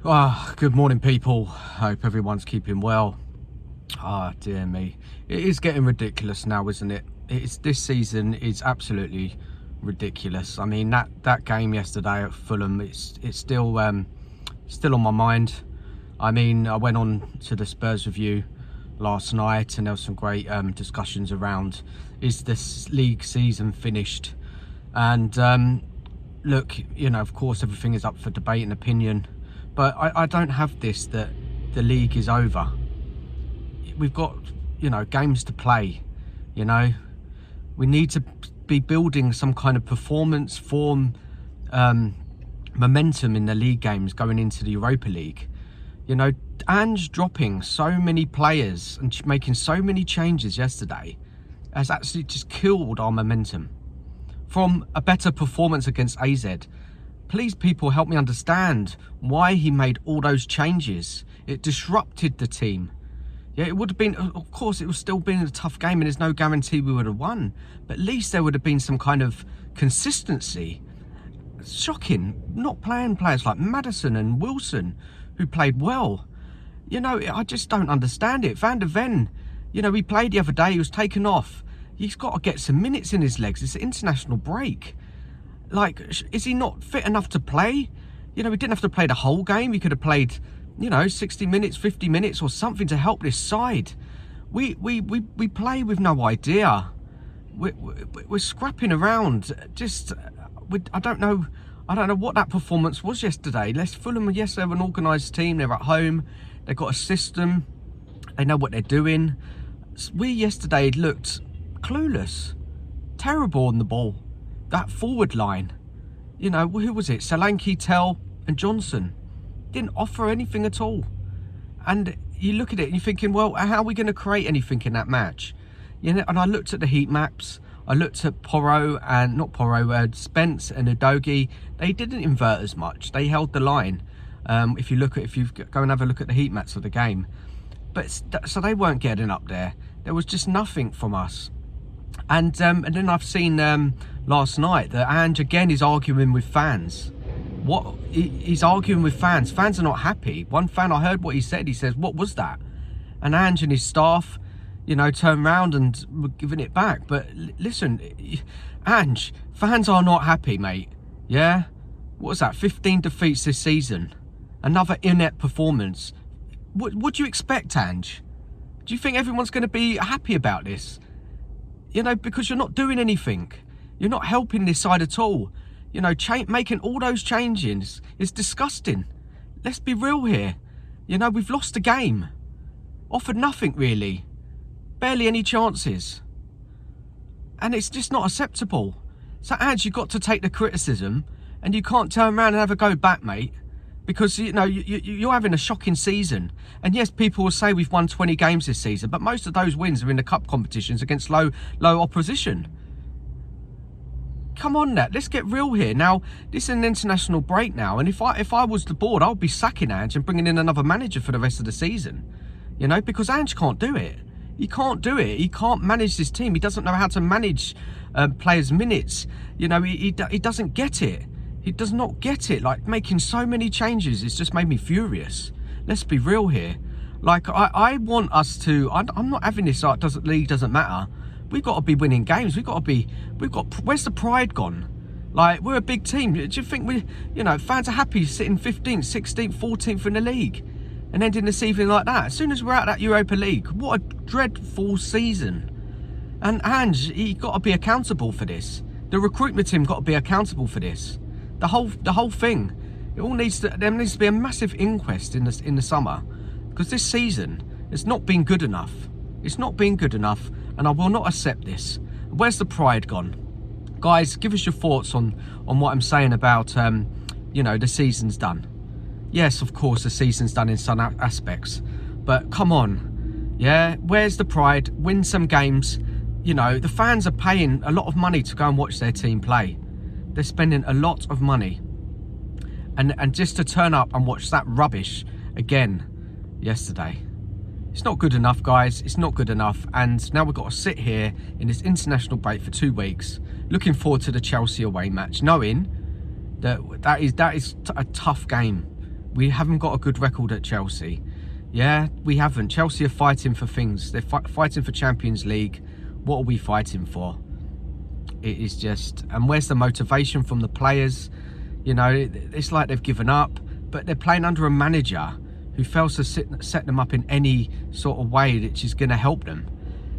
Good morning, people. Hope everyone's keeping well. Dear me. It is getting ridiculous now, isn't it? This season is absolutely ridiculous. I mean, that game yesterday at Fulham, it's still on my mind. I mean, I went on to the Spurs review last night, and there was some great discussions around, is this league season finished? And look, of course, everything is up for debate and opinion. But I don't have this, that the league is over. We've got, games to play, We need to be building some kind of performance form, momentum in the league games going into the Europa League. Ange dropping so many players and making so many changes yesterday has actually just killed our momentum. From a better performance against AZ, please, people, help me understand why he made all those changes. It disrupted the team. Yeah, it would have been, of course, it would still been a tough game, and there's no guarantee we would have won. But at least there would have been some kind of consistency. Shocking, not playing players like Maddison and Wilson, who played well. I just don't understand it. Van der Ven, he played the other day, he was taken off. He's got to get some minutes in his legs. It's an international break. Like, is he not fit enough to play? He didn't have to play the whole game. He could have played, 60 minutes, 50 minutes or something to help this side. We play with no idea. We're scrapping around. I don't know what that performance was yesterday. Fulham, yes, they're an organised team. They're at home. They've got a system. They know what they're doing. We yesterday looked clueless. Terrible on the ball. That forward line, who was it? Solanke, Tell and Johnson didn't offer anything at all. And you look at it and you're thinking, well, how are we going to create anything in that match? And I looked at the heat maps. I looked at Spence and Udogie. They didn't invert as much. They held the line. If you go and have a look at the heat maps of the game, so they weren't getting up there. There was just nothing from us. And then I've seen last night that Ange again is arguing with fans. He's arguing with fans. Fans are not happy. One fan, I heard what he said. He says, "What was that?" And Ange and his staff, turned around and were giving it back. But listen, Ange, fans are not happy, mate. Yeah? What's that? 15 defeats this season. Another inept performance. What do you expect, Ange? Do you think everyone's going to be happy about this? Because you're not doing anything. You're not helping this side at all. Making all those changes is disgusting. Let's be real here. We've lost the game. Offered nothing, really. Barely any chances. And it's just not acceptable. So, Ange, you've got to take the criticism, and you can't turn around and have a go back, mate. Because, you're having a shocking season. And yes, people will say we've won 20 games this season, but most of those wins are in the cup competitions against low opposition. Come on, let's get real here. Now, this is an international break now, and if I was the board, I would be sacking Ange and bringing in another manager for the rest of the season. Because Ange can't do it. He can't do it. He can't manage this team. He doesn't know how to manage players' minutes. He doesn't get it. He does not get it. Like, making so many changes, it's just made me furious. Let's be real here. Like, I want us to... I'm not having this, league doesn't matter. We've got to be winning games. Where's the pride gone? Like, we're a big team. Do you think fans are happy sitting 15th, 16th, 14th in the league and ending this evening like that? As soon as we're out of that Europa League, what a dreadful season. And Ange, he got to be accountable for this. The recruitment team got to be accountable for this. The whole thing. There needs to be a massive inquest in the summer, because this season has not been good enough. It's not been good enough, and I will not accept this. Where's the pride gone? Guys, give us your thoughts on what I'm saying about the season's done. Yes, of course, the season's done in some aspects, but come on, yeah. Where's the pride? Win some games. The fans are paying a lot of money to go and watch their team play. They're spending a lot of money. And just to turn up and watch that rubbish again yesterday. It's not good enough, guys. It's not good enough. And now we've got to sit here in this international break for 2 weeks, looking forward to the Chelsea away match, knowing that is a tough game. We haven't got a good record at Chelsea. Yeah, we haven't. Chelsea are fighting for things. They're fighting for Champions League. What are we fighting for? It is just... And where's the motivation from the players? You know, it's like they've given up. But they're playing under a manager who fails to set them up in any sort of way which is going to help them.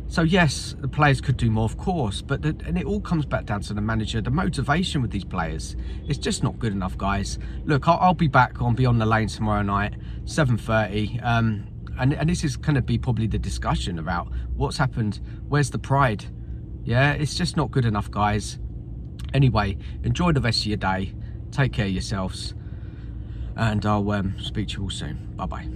So yes, the players could do more, of course, but and it all comes back down to the manager. The motivation with these players, it's just not good enough, guys. Look, I'll be back on Beyond the Lane tomorrow night, 7:30, and this is going to be probably the discussion about what's happened. Where's the pride? Yeah, it's just not good enough, guys. Anyway, enjoy the rest of your day. Take care of yourselves, and I'll speak to you all soon. Bye bye.